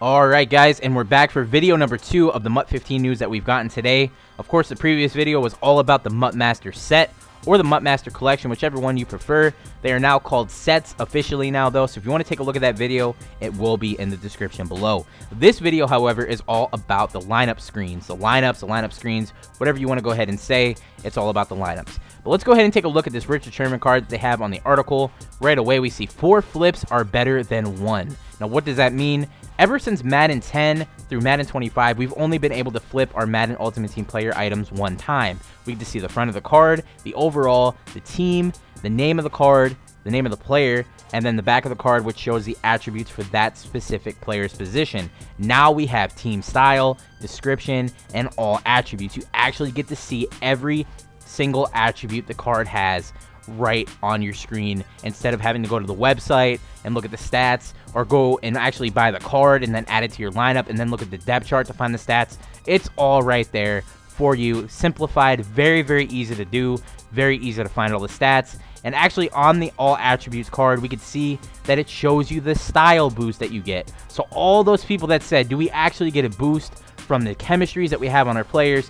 Alright guys, and we're back for video number 2 of the MUT 15 news that we've gotten today. Of course, the previous video was all about the MUT Master set, or the MUT Master collection, whichever one you prefer. They are now called sets officially now though, so if you want to take a look at that video, it will be in the description below. This video, however, is all about the lineup screens. The lineup screens, whatever you want to go ahead and say, it's all about the lineups. But let's go ahead and take a look at this Richard Sherman card that they have on the article. Right away, we see 4 flips are better than 1. Now, what does that mean? Ever since Madden 10 through Madden 25, we've only been able to flip our Madden Ultimate Team player items one time. We get to see the front of the card, the overall, the team, the name of the card, the name of the player, and then the back of the card, which shows the attributes for that specific player's position. Now we have team style, description, and all attributes. You actually get to see every single attribute the card has right on your screen, instead of having to go to the website and look at the stats, or go and actually buy the card and then add it to your lineup and then look at the depth chart to find the stats. It's all right there for you, simplified, very easy to do, very easy to find all the stats. And actually on the all attributes card, we could see that it shows you the style boost that you get. So all those people that said, do we actually get a boost from the chemistries that we have on our players?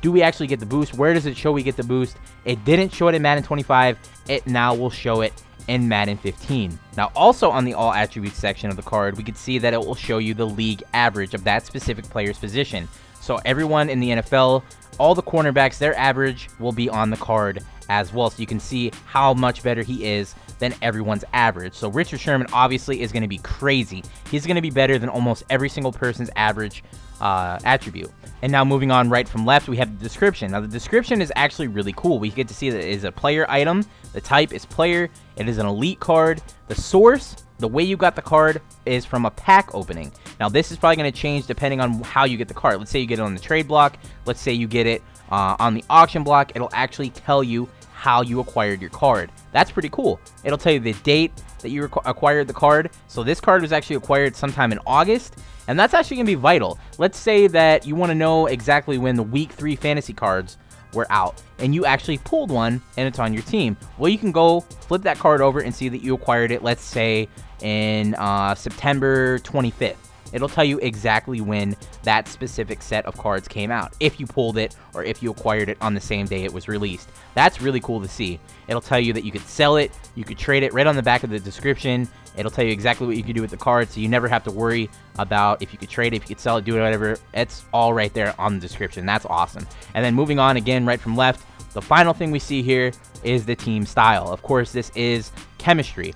Do we actually get the boost? Where does it show we get the boost? It didn't show it in Madden 25. It now will show it in Madden 15. Now, also on the all attributes section of the card, we can see that it will show you the league average of that specific player's position. So everyone in the NFL, all the cornerbacks, their average will be on the card as well. So you can see how much better he is than everyone's average. So Richard Sherman obviously is going to be crazy. He's going to be better than almost every single person's average attribute. And now moving on right from left, we have the description. Now the description is actually really cool. We get to see that it is a player item. The type is player. It is an elite card. The source, the way you got the card, is from a pack opening. Now this is probably going to change depending on how you get the card. Let's say you get it on the trade block. Let's say you get it on the auction block. It'll actually tell you how you acquired your card. That's pretty cool. It'll tell you the date that you acquired the card. So this card was actually acquired sometime in August, and that's actually going to be vital. Let's say that you want to know exactly when the week 3 fantasy cards were out, and you actually pulled one and it's on your team. Well, you can go flip that card over and see that you acquired it, let's say in September 25th. It'll tell you exactly when that specific set of cards came out, if you pulled it or if you acquired it on the same day it was released. That's really cool to see. It'll tell you that you could sell it, you could trade it right on the back of the description. It'll tell you exactly what you can do with the card, so you never have to worry about if you could trade it, if you could sell it, do it, whatever. It's all right there on the description. That's awesome. And then moving on again right from left, the final thing we see here is the team style. Of course, this is chemistry.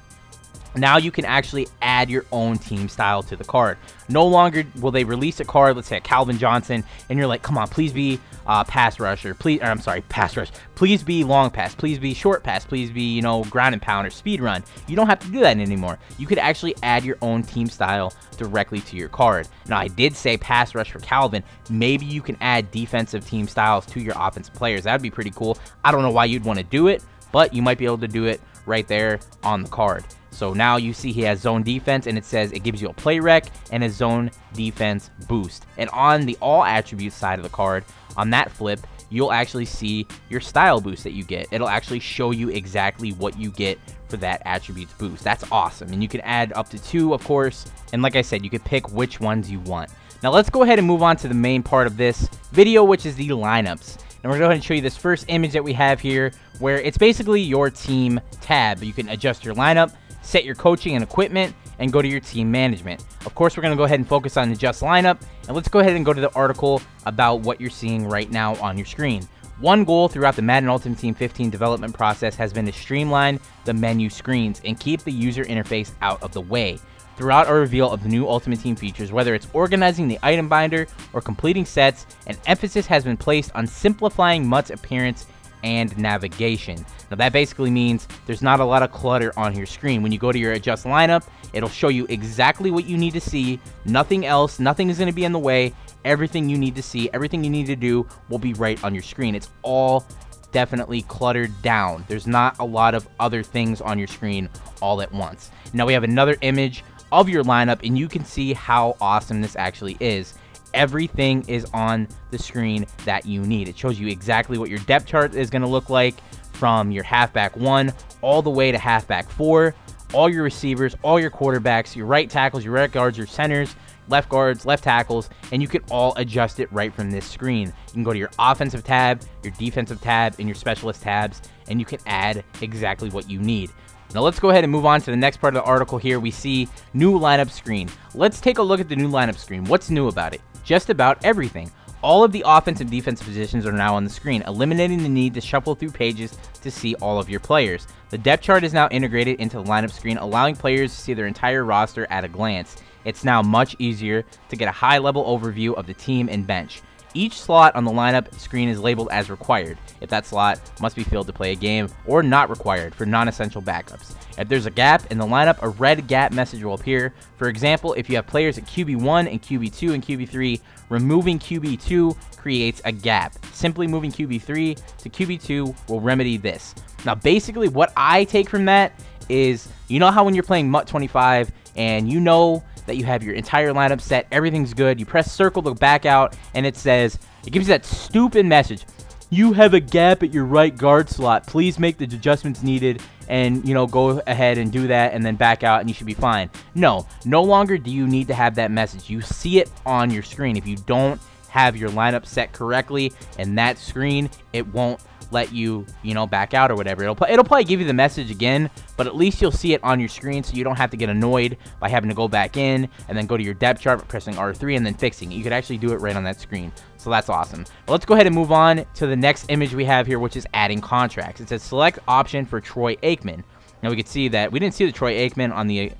Now you can actually add your own team style to the card. No longer will they release a card, let's say a Calvin Johnson, and you're like, come on, please be pass rush, or please, I'm sorry, pass rush. Please be long pass, please be short pass, please be, you know, ground and pound or speed run. You don't have to do that anymore. You could actually add your own team style directly to your card. Now, I did say pass rush for Calvin. Maybe you can add defensive team styles to your offensive players. That'd be pretty cool. I don't know why you'd want to do it, but you might be able to do it right there on the card. So now you see he has zone defense, and it says it gives you a play rec and a zone defense boost. And on the all attributes side of the card, on that flip, you'll actually see your style boost that you get. It'll actually show you exactly what you get for that attributes boost. That's awesome. And you can add up to 2, of course. And like I said, you can pick which ones you want. Now let's go ahead and move on to the main part of this video, which is the lineups. And we're going to go ahead and show you this first image that we have here, where it's basically your team tab. You can adjust your lineup, set your coaching and equipment, and go to your team management. Of course, we're going to go ahead and focus on adjust lineup, and let's go ahead and go to the article about what you're seeing right now on your screen. One goal throughout the Madden Ultimate Team 15 development process has been to streamline the menu screens and keep the user interface out of the way. Throughout our reveal of the new Ultimate Team features, whether it's organizing the item binder or completing sets, an emphasis has been placed on simplifying MUT's appearance and navigation. Now that basically means there's not a lot of clutter on your screen. When you go to your adjust lineup, it'll show you exactly what you need to see, nothing else, nothing is going to be in the way. Everything you need to see, everything you need to do will be right on your screen. It's all definitely cluttered down. There's not a lot of other things on your screen all at once. Now we have another image of your lineup, and you can see how awesome this actually is. Everything is on the screen that you need. It shows you exactly what your depth chart is going to look like, from your halfback 1 all the way to halfback 4, all your receivers, all your quarterbacks, your right tackles, your right guards, your centers, left guards, left tackles, and you can all adjust it right from this screen. You can go to your offensive tab, your defensive tab, and your specialist tabs, and you can add exactly what you need. Now let's go ahead and move on to the next part of the article here. We see new lineup screen. Let's take a look at the new lineup screen. What's new about it? Just about everything. All of the offensive and defensive positions are now on the screen, eliminating the need to shuffle through pages to see all of your players. The depth chart is now integrated into the lineup screen, allowing players to see their entire roster at a glance. It's now much easier to get a high-level overview of the team and bench. Each slot on the lineup screen is labeled as required, if that slot must be filled to play a game, or not required for non-essential backups. If there's a gap in the lineup, a red gap message will appear. For example, if you have players at QB1 and QB2 and QB3, removing QB2 creates a gap. Simply moving QB3 to QB2 will remedy this. Now, basically, what I take from that is, you know how when you're playing MUT 25 and you know that you have your entire lineup set, everything's good, you press circle to back out, and it says, it gives you that stupid message, you have a gap at your right guard slot, please make the adjustments needed, and go ahead and do that and then back out and you should be fine. No longer do you need to have that message. You see it on your screen. If you don't have your lineup set correctly in that screen, it won't let you, back out or whatever. It'll probably give you the message again, but at least you'll see it on your screen, so you don't have to get annoyed by having to go back in and then go to your depth chart by pressing R3 and then fixing it. You could actually do it right on that screen, so that's awesome. But let's go ahead and move on to the next image we have here, which is adding contracts. It says select option for Troy Aikman. Now we can see that we didn't see the Troy Aikman on the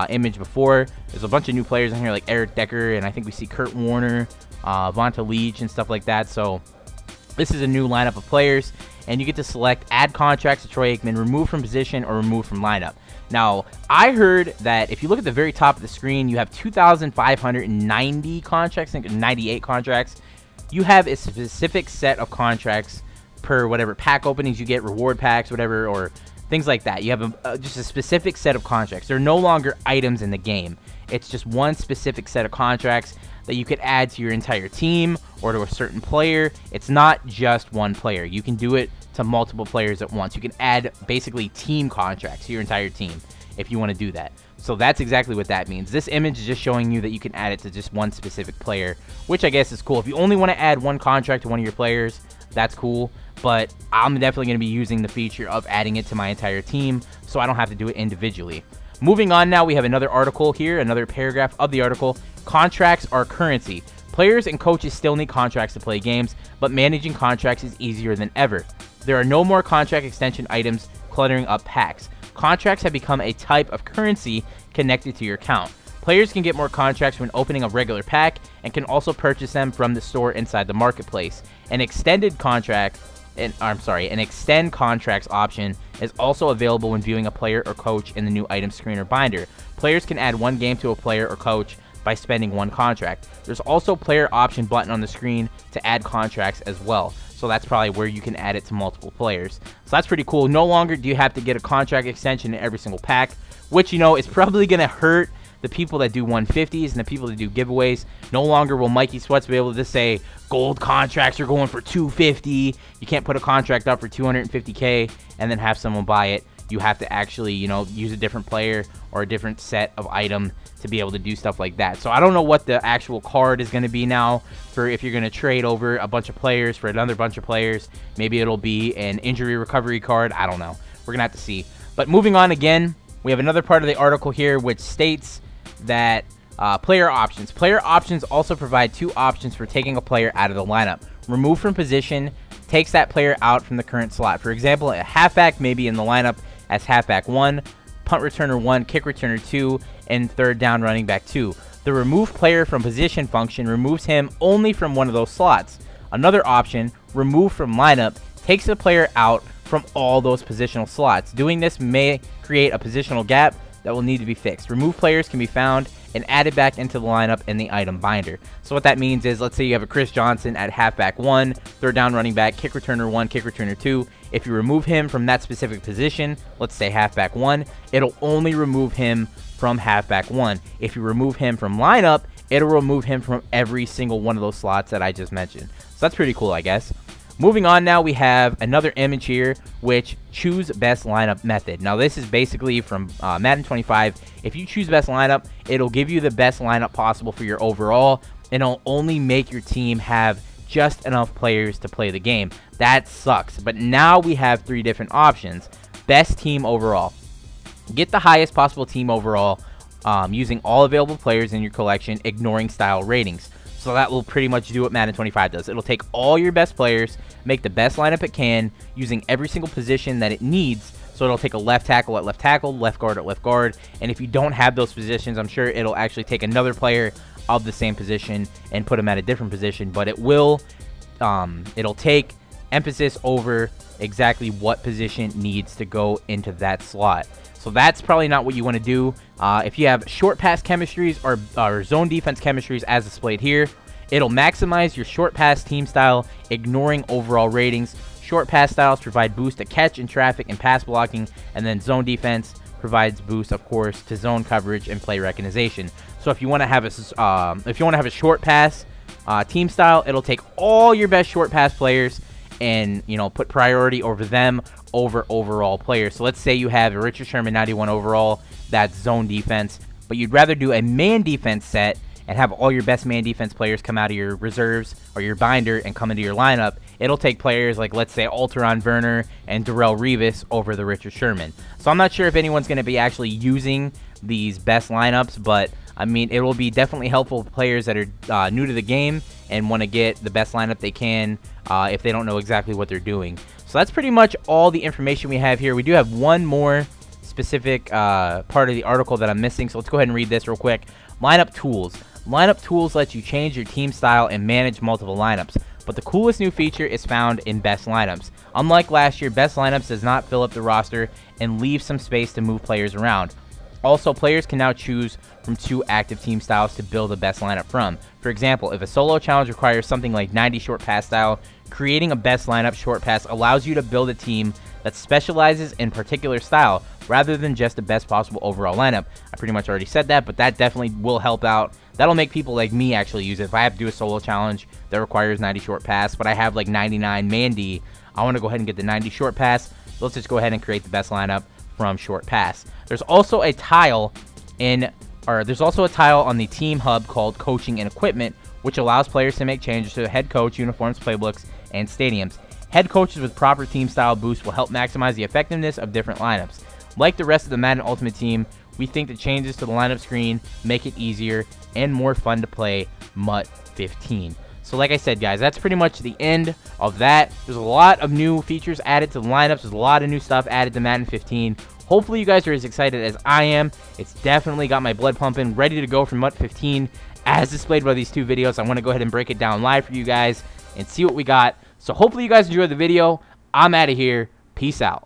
image before. There's a bunch of new players in here like Eric Decker, and I think we see Kurt Warner, Vonta Leach, and stuff like that. So this is a new lineup of players, and you get to select add contracts to Troy Aikman, remove from position, or remove from lineup. Now, I heard that if you look at the very top of the screen, you have 2,590 contracts, I think 98 contracts. You have a specific set of contracts per whatever pack openings you get, reward packs, whatever, or things like that. You have just a specific set of contracts. They're no longer items in the game. It's just one specific set of contracts that you could add to your entire team or to a certain player. It's not just one player. You can do it to multiple players at once. You can add basically team contracts to your entire team if you want to do that. So that's exactly what that means. This image is just showing you that you can add it to just one specific player, which I guess is cool. If you only want to add one contract to one of your players, that's cool. But I'm definitely going to be using the feature of adding it to my entire team, so I don't have to do it individually. Moving on now, we have another article here, another paragraph of the article. Contracts are currency. Players and coaches still need contracts to play games, but managing contracts is easier than ever. There are no more contract extension items cluttering up packs. Contracts have become a type of currency connected to your account. Players can get more contracts when opening a regular pack and can also purchase them from the store inside the marketplace. An extend contracts option is also available when viewing a player or coach in the new item screen or binder. Players can add one game to a player or coach by spending one contract. There's also a player option button on the screen to add contracts as well. So that's probably where you can add it to multiple players. So that's pretty cool. No longer do you have to get a contract extension in every single pack, which, is probably going to hurt the people that do 150s and the people that do giveaways. No longer will Mikey Sweats be able to just say gold contracts are going for 250. You can't put a contract up for 250K and then have someone buy it. You have to actually, use a different player or a different set of item to be able to do stuff like that. So I don't know what the actual card is going to be now for if you're going to trade over a bunch of players for another bunch of players. Maybe it'll be an injury recovery card. I don't know. We're going to have to see. But moving on again, we have another part of the article here which states that player options. Player options also provide two options for taking a player out of the lineup. Remove from position takes that player out from the current slot. For example, a halfback may be in the lineup as halfback 1, punt returner 1, kick returner 2, and third down running back 2. The remove player from position function removes him only from one of those slots. Another option, remove from lineup, takes the player out from all those positional slots. Doing this may create a positional gap that will need to be fixed. Remove players can be found and added back into the lineup in the item binder. So what that means is, let's say you have a Chris Johnson at halfback 1, third down running back, kick returner 1, kick returner 2. If you remove him from that specific position, let's say halfback 1, it'll only remove him from halfback 1. If you remove him from lineup, it'll remove him from every single one of those slots that I just mentioned. So that's pretty cool, I guess. Moving on now, we have another image here, which choose best lineup method. Now this is basically from Madden 25. If you choose best lineup, it'll give you the best lineup possible for your overall, and it'll only make your team have just enough players to play the game. That sucks. But now we have 3 different options. Best team overall. Get the highest possible team overall using all available players in your collection, ignoring style ratings. So that will pretty much do what Madden 25 does. It'll take all your best players, make the best lineup it can, using every single position that it needs. So it'll take a left tackle at left tackle, left guard at left guard. And if you don't have those positions, I'm sure it'll actually take another player of the same position and put them at a different position. But it will, it'll take emphasis over exactly what position needs to go into that slot. So that's probably not what you want to do. If you have short pass chemistries or zone defense chemistries as displayed here, it'll maximize your short pass team style, ignoring overall ratings. Short pass styles provide boost to catch in traffic and pass blocking, and then zone defense provides boost, of course, to zone coverage and play recognition. So if you want to have a short pass team style, it'll take all your best short pass players and, you know, put priority over them over overall players. So let's say you have a Richard Sherman 91 overall, that's zone defense, but you'd rather do a man defense set and have all your best man defense players come out of your reserves or your binder and come into your lineup. It'll take players like, let's say, Alteron Werner and Darrelle Revis over the Richard Sherman. So I'm not sure if anyone's going to be actually using these best lineups, but I mean, it will be definitely helpful for players that are new to the game and want to get the best lineup they can if they don't know exactly what they're doing. So that's pretty much all the information we have here. We do have one more specific part of the article that I'm missing, so let's go ahead and read this real quick. Lineup tools. Lineup tools let you change your team style and manage multiple lineups, but the coolest new feature is found in best lineups. Unlike last year, best lineups does not fill up the roster and leave some space to move players around. Also, players can now choose from 2 active team styles to build the best lineup from. For example, if a solo challenge requires something like 90 short pass style, creating a best lineup short pass allows you to build a team that specializes in particular style rather than just the best possible overall lineup. I pretty much already said that, but that definitely will help out. That'll make people like me actually use it. If I have to do a solo challenge that requires 90 short pass, but I have like 99 Mandy, I want to go ahead and get the 90 short pass. So let's just go ahead and create the best lineup from short pass. There's also a tile on the team hub called coaching and equipment, which allows players to make changes to the head coach, uniforms, playbooks, and stadiums. Head coaches with proper team style boosts will help maximize the effectiveness of different lineups. Like the rest of the Madden Ultimate Team, we think the changes to the lineup screen make it easier and more fun to play MUT 15. So like I said, guys, that's pretty much the end of that. There's a lot of new features added to the lineups. There's a lot of new stuff added to Madden 15. Hopefully you guys are as excited as I am. It's definitely got my blood pumping, ready to go for MUT 15 as displayed by these 2 videos. I want to go ahead and break it down live for you guys and see what we got. So hopefully you guys enjoyed the video. I'm out of here. Peace out.